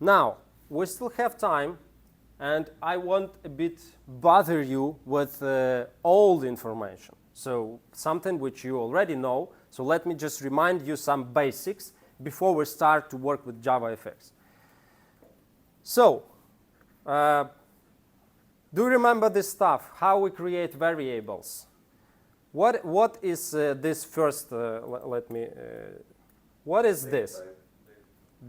Now, we still have time, and I won't a bit bother you with old information. So something which you already know. So let me just remind you some basics before we start to work with JavaFX. So, do you remember this stuff, how we create variables? What is this first, what is this?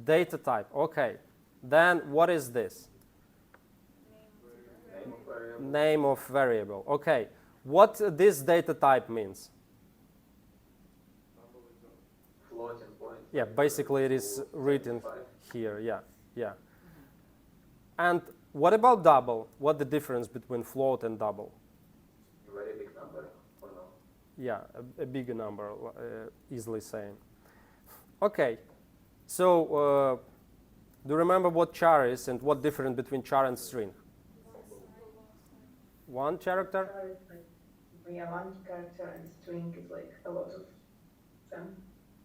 Data type, okay. Then what is this? Name of variable, okay. What this data type means? Floating point. Yeah, basically it is written here, yeah. And what about double? What the difference between float and double? Very big number, or no? Yeah, a bigger number, easily saying. Okay, so do you remember what char is and what difference between char and string? One character? Char is like, yeah, one character, and string is like a lot of them,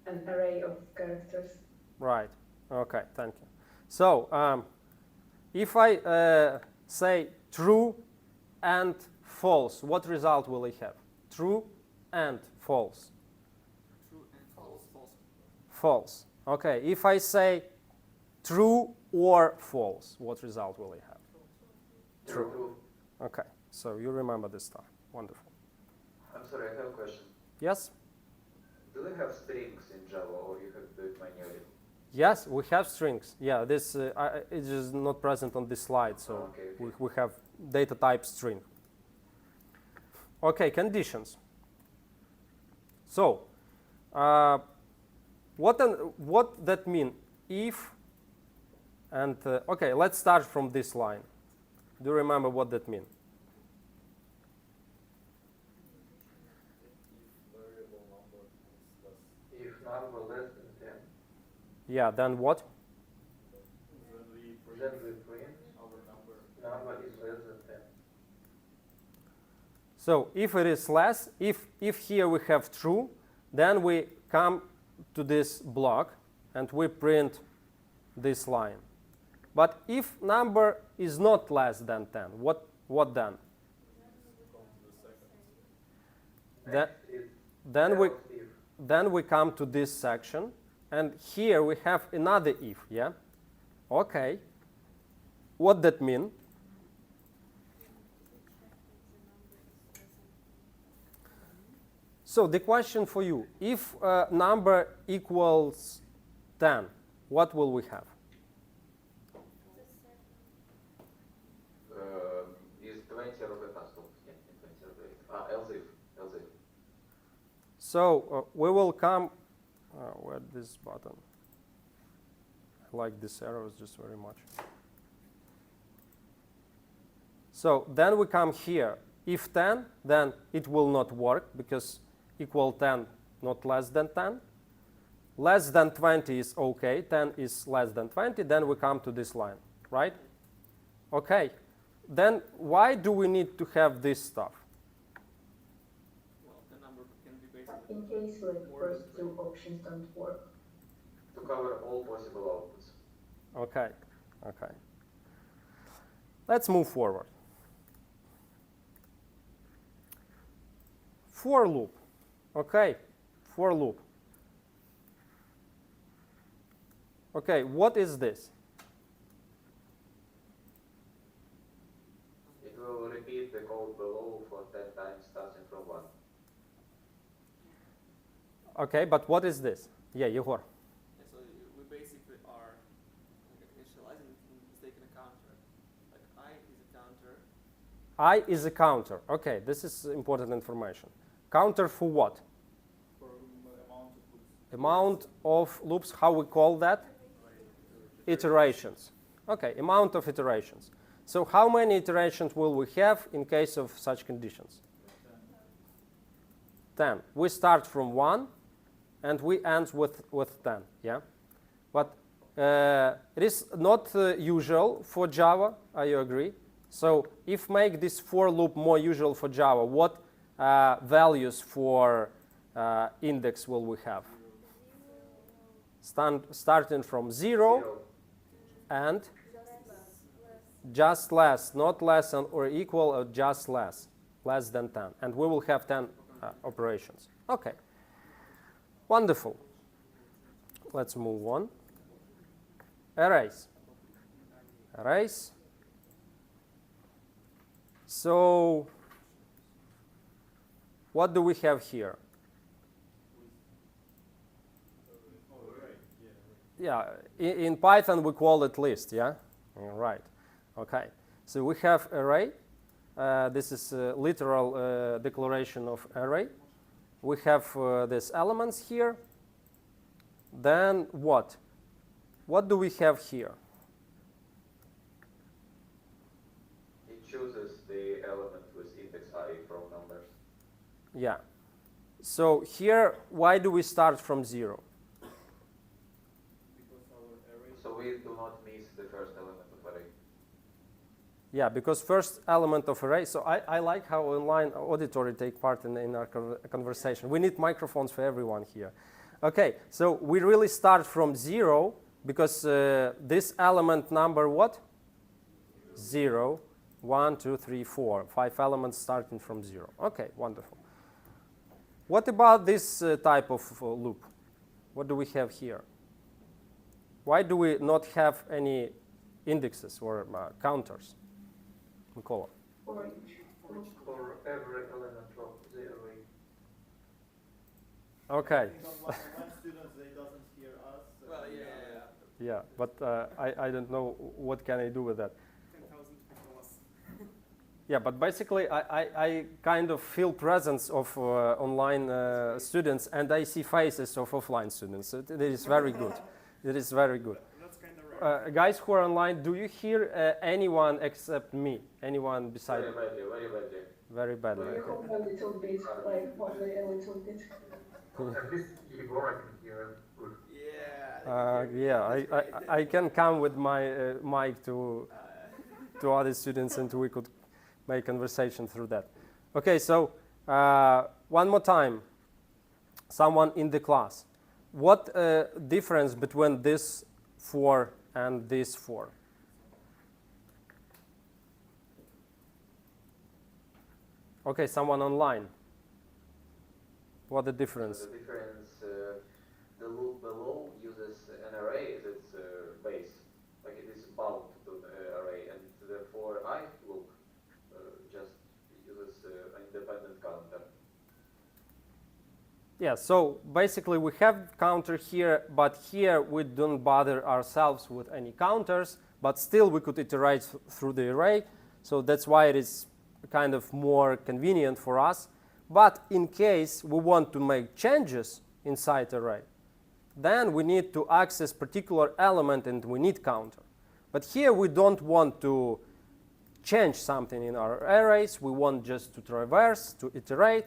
an array of characters. Right. Okay, thank you. So if I say true and false, what result will I have? True and false. True and false. False. False. Okay, if I say true or false, what result will I have? True. Okay, so you remember this stuff. Wonderful. I'm sorry, I have a question. Yes? Do they have strings in Java, or you have to do it manually? Yes, we have strings. Yeah, this it is not present on this slide, so Okay. we have data type string. Okay, conditions. So, what that mean? If and okay, let's start from this line. Do you remember what that mean? If number less than 10, Yeah, then what? then we print number is less than 10. So if it is less, if here we have true, then we come to this block and we print this line. But if number is not less than 10, what then? Then we come to this section, and here we have another if, yeah? Okay. What that mean? So the question for you, if number equals 10, what will we have? Is 20 робить наступ? Ні, 20 робить. Else if. So we will come, where this button? I like this arrows just very much. So then we come here. If 10, then it will not work because equal 10, not less than 10. Less than 20 is okay, 10 is less than 20, then we come to this line, right? Okay, then why do we need to have this stuff? Well, the number can be basically In case like first two options don't work. To cover all possible outputs. Okay, okay. Let's move forward. For loop, okay, for loop. Okay, what is this? It will repeat the code below for 10 times starting from 1. Okay, but what is this? Yeah, Yegor. Yeah, so we basically are like initializing and taking a counter. Like I is a counter. I is a counter. Okay, this is important information. Counter for what? For amount of loops. Amount of loops, how we call that? Iterations. Okay, amount of iterations. So how many iterations will we have in case of such conditions? 10. We start from 1 and we end with 10, yeah? But it is not usual for Java, you agree? So if make this for loop more usual for Java, what values for index will we have? Starting from 0. and just less, not less than or equal, or just less than 10. And we will have 10 operations. Okay, wonderful. Let's move on. Arrays. Arrays. So, what do we have here? Yeah, in Python we call it list, yeah? Right, okay. So we have array. This is a literal declaration of array. We have these elements here. Then what? What do we have here? It chooses the element with index I from numbers. Yeah. So here, why do we start from 0? So we do not miss the first element of array. Yeah, because first element of array. So I like how online auditory take part in our conversation. We need microphones for everyone here. Okay, so we really start from 0 because this element number what? 0, 1, 2, 3, 4. 5 elements starting from 0. Okay, wonderful. What about this type of loop? What do we have here? Why do we not have any indexes or counters? Mikola. For each. For every element of the array. Okay. One student, they doesn't hear us. Well, yeah. Yeah, but I don't know what can I do with that. 10,000 pixels. Yeah, but basically I kind of feel presence of online students and I see faces of offline students. It is very good. It is very good. That's kind of rare. Guys who are online, do you hear anyone except me? Anyone beside? Very badly, very badly. Very badly. We hope a little bit, like only a little bit. At least Igor I can hear good. Yeah. I can come with my mic to other students and we could make conversation through that. Okay, so one more time. Someone in the class. What difference between this 4 and this 4? Okay, someone online. What the difference? So the difference, the loop below uses an array as its base, like it is bound to the array, and the for I loop just uses an independent counter. Yeah, so basically we have counter here, but here we don't bother ourselves with any counters, but still we could iterate through the array, so that's why it is kind of more convenient for us. But in case we want to make changes inside array, then we need to access particular element and we need counter. But here we don't want to change something in our arrays, we want just to traverse, to iterate,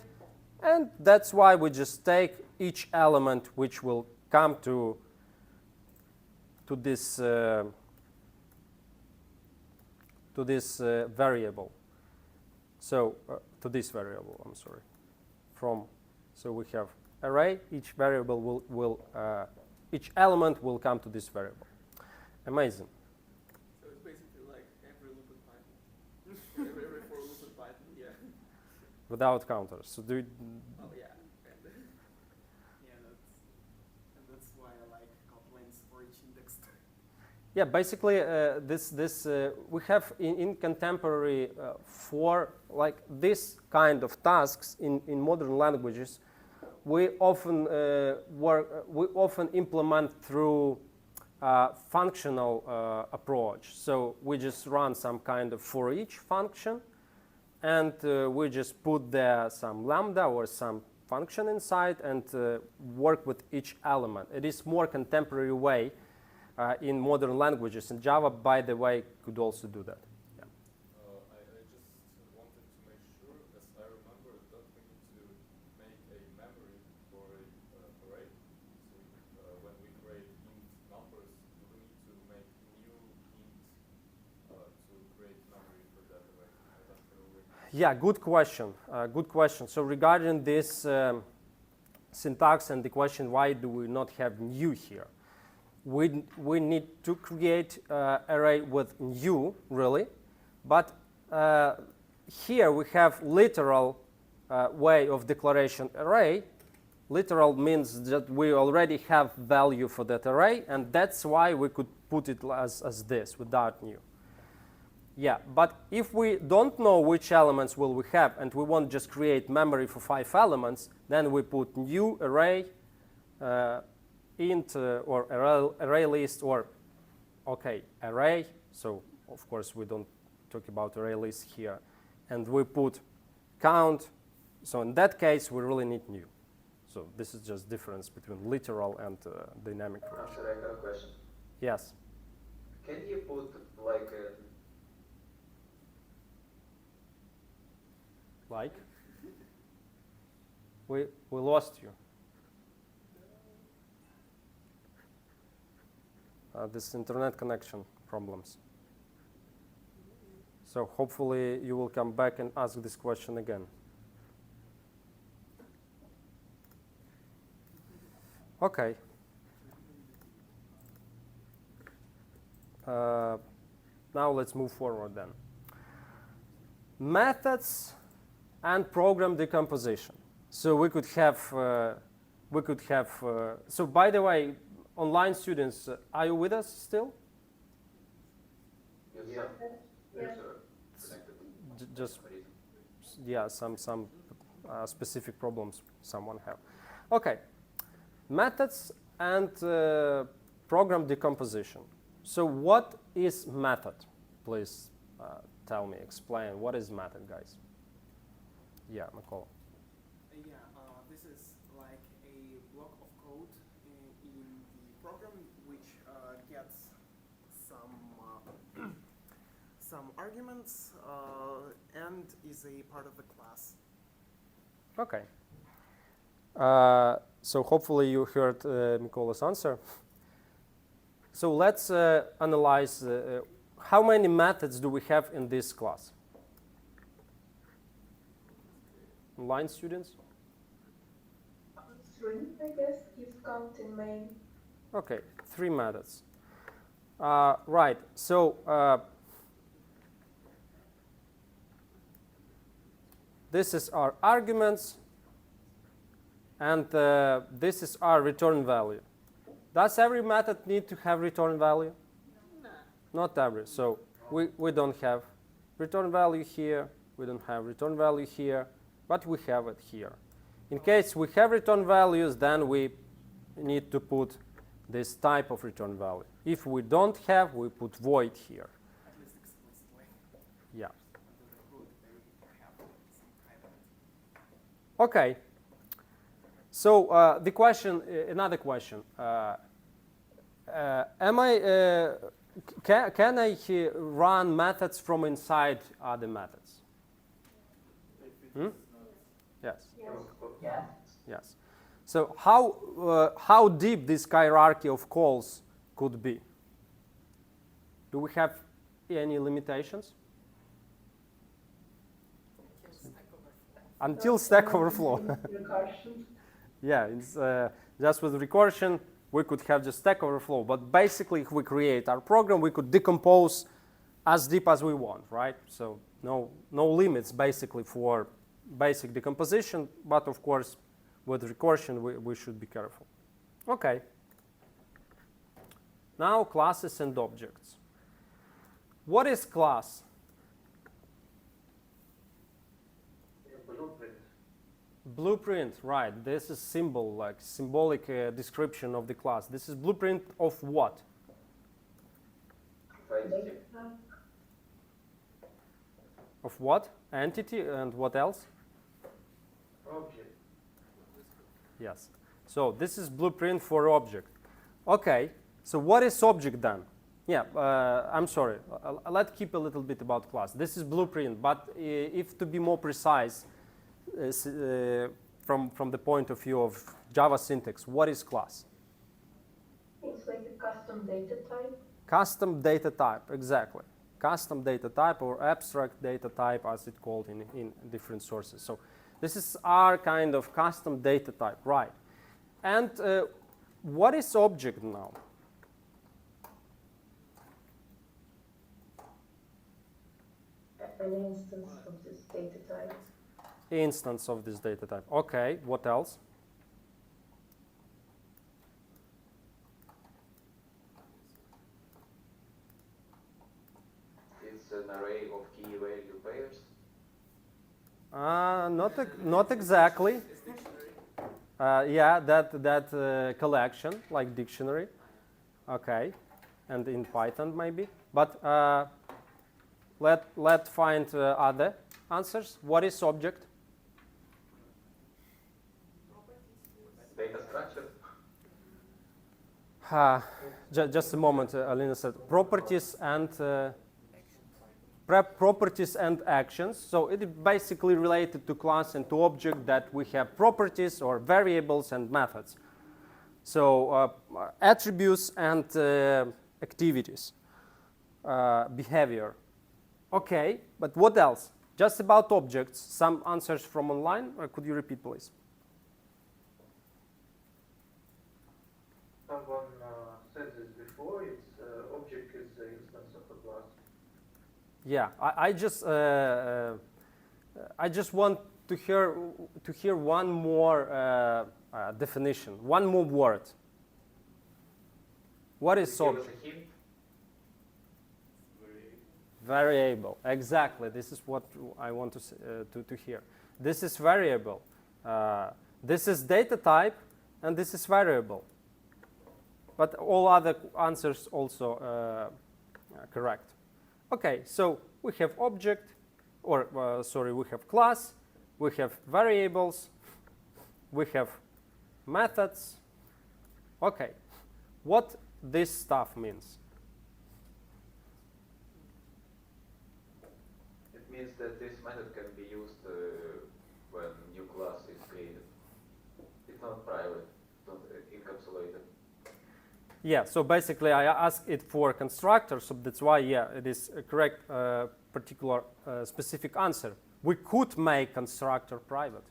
and that's why we just take each element which will come to this variable. So to this variable, I'm sorry. So we have array. Each variable each element will come to this variable. Amazing. So it's basically like every loop in Python. every for loop in Python, yeah. Without counters. So do you, Oh yeah. Yeah, that's why I like couplings for each index. yeah, basically we have in contemporary for like this kind of tasks in modern languages, we often implement through functional approach. So we just run some kind of for each function, and we just put there some lambda or some function inside and work with each element. It is more contemporary way in modern languages, and Java, by the way, could also do that. Yeah. I just wanted to make sure, as I remember, that we need to make a memory for a array. So when we create int numbers, do we need to make new int to create memory for that array? Yeah, good question. Good question. So regarding this syntax and the question, why do we not have new here? we need to create array with new, really. But here we have literal way of declaration array. Literal means that we already have value for that array, and that's why we could put it as this without new. Yeah, but if we don't know which elements will we have, and we want just create memory for 5 elements, then we put new array int or array list, or okay, array. So of course we don't talk about array list here, and we put count. So in that case we really need new. So this is just difference between literal and dynamic I'm creation. sorry, I have a question. Yes. Can you put like a Like? We lost you. This internet connection problems. So hopefully you will come back and ask this question again. Okay. Now let's move forward then. Methods and program decomposition. So we could have, so by the way, online students, are you with us still? use Yeah. some user connected? Just, for reason? yeah, some specific problems someone have. Okay, methods and program decomposition. So what is method? Please tell me, explain, what is method, guys? Yeah, Mikola. This is like a block of code in the program which gets some arguments and is a part of the class. Okay. So hopefully you heard Mikola's answer. So let's analyze how many methods do we have in this class? Online students? 3, I guess, if counting main. Okay, 3 methods. Right, so this is our arguments, and this is our return value. Does every method need to have return value? Nah. Not every. So we don't have return value here, we don't have return value here, but we have it here. In case we have return values, then we need to put this type of return value. If we don't have, we put void here. At least explicitly. Yeah. Under the hood, they have some kind of it. Okay. So the question, another question. Can I run methods from inside other methods? Hmm? Yes. Yes. Yes. So how deep this hierarchy of calls could be? Do we have any limitations? Until Stack Overflow. Recursion. Yeah, it's, just with recursion, we could have just Stack Overflow. But basically, if we create our program, we could decompose as deep as we want, right? So no limits, basically, for basic decomposition. But of course, with recursion, we should be careful. Okay. Now, classes and objects. What is class? Blueprint. Blueprint, right. This is symbol, like symbolic description of the class. This is blueprint of what? Entity. Of what? Entity and what else? Object. Yes. So this is blueprint for object. Okay. So what is object then? Yeah, I'm sorry. Let's keep a little bit about class. This is blueprint, but if to be more precise, from the point of view of Java syntax, what is class? It's like a custom data type. Custom data type, exactly. Custom data type or abstract data type, as it's called in different sources. So this is our kind of custom data type, right? And what is object now? An instance of this data type. Instance of this data type. Okay, what else? It's an array of key value pairs. Not exactly. It's dictionary. Yeah, that collection, like dictionary. Okay, and in Python maybe. But let's find other answers. What is object? Data structure. Just a moment, Alina said properties and properties and actions. So it is basically related to class and to object that we have properties or variables and methods. So attributes and activities, behavior. Okay, but what else? Just about objects. Some answers from online, or could you repeat, please? Someone said this before. It's object is the instance of a class. Yeah, I just want to hear one more definition, one more word. What is Give us object? a hint. Variable. Exactly. This is what I want to hear. This is variable. This is data type, and this is variable. But all other answers also correct. Okay, so we have object, or sorry, we have class, we have variables, we have methods. Okay, what this stuff means? It means that this method can be used when new class is created. It's not private, not encapsulated. Yeah, so basically I asked it for constructor, so that's why, yeah, it is a correct particular specific answer. We could make constructor private,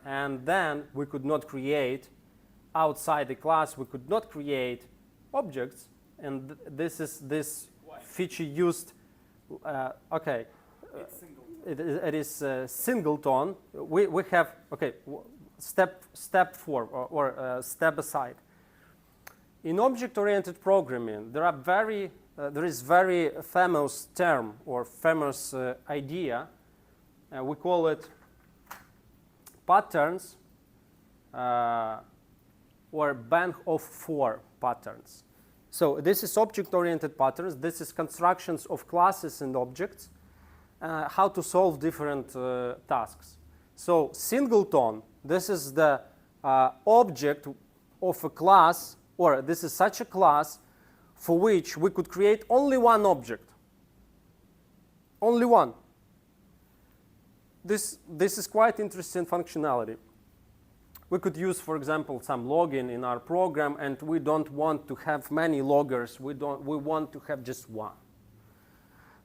and then we could not create outside the class, we could not create objects, and this feature used, okay, It's single. it is singleton. We have, okay, step 4 or step aside. In object-oriented programming, there is very famous term or famous idea. We call it patterns or bank of 4 patterns. So this is object-oriented patterns. This is constructions of classes and objects. How to solve different tasks. So singleton, this is the object of a class, or this is such a class for which we could create only one object. Only one. This is quite interesting functionality. We could use, for example, some login in our program, and we don't want to have many loggers. We want to have just one.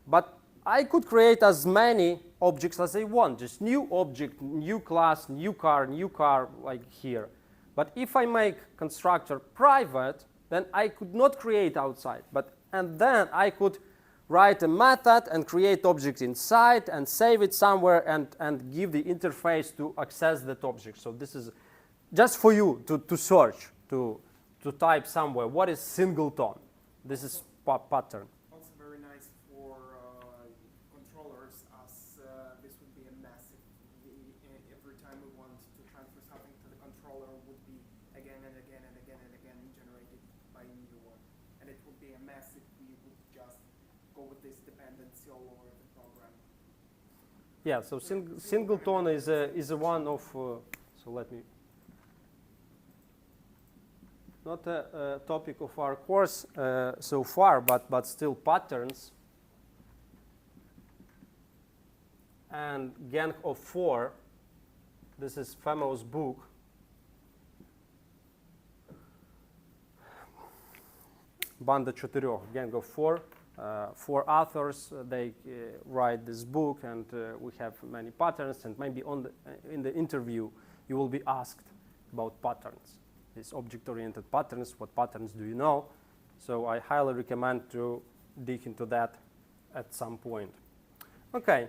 But I could create as many objects as I want, just new object, new class, new car, like here. But if I make constructor private, then I could not create outside. And then I could write a method and create object inside and save it somewhere and give the interface to access that object. So this is just for you to search, to type somewhere, what is singleton? This is pattern. Also very nice for controllers, as this would be a massive. Every time we want to transfer something to the controller, would be again and again and again and again generated by a new one, and it would be a massive. We would just go with this dependency all over the program. Yeah. So singleton is a one of. So let me. Not a topic of our course so far, but still patterns. And Gang of 4, this is famous book. Banda Четырех, Gang of 4. 4 authors, they write this book, and we have many patterns, and maybe in the interview you will be asked about patterns. These object-oriented patterns, what patterns do you know? So I highly recommend to dig into that at some point. Okay,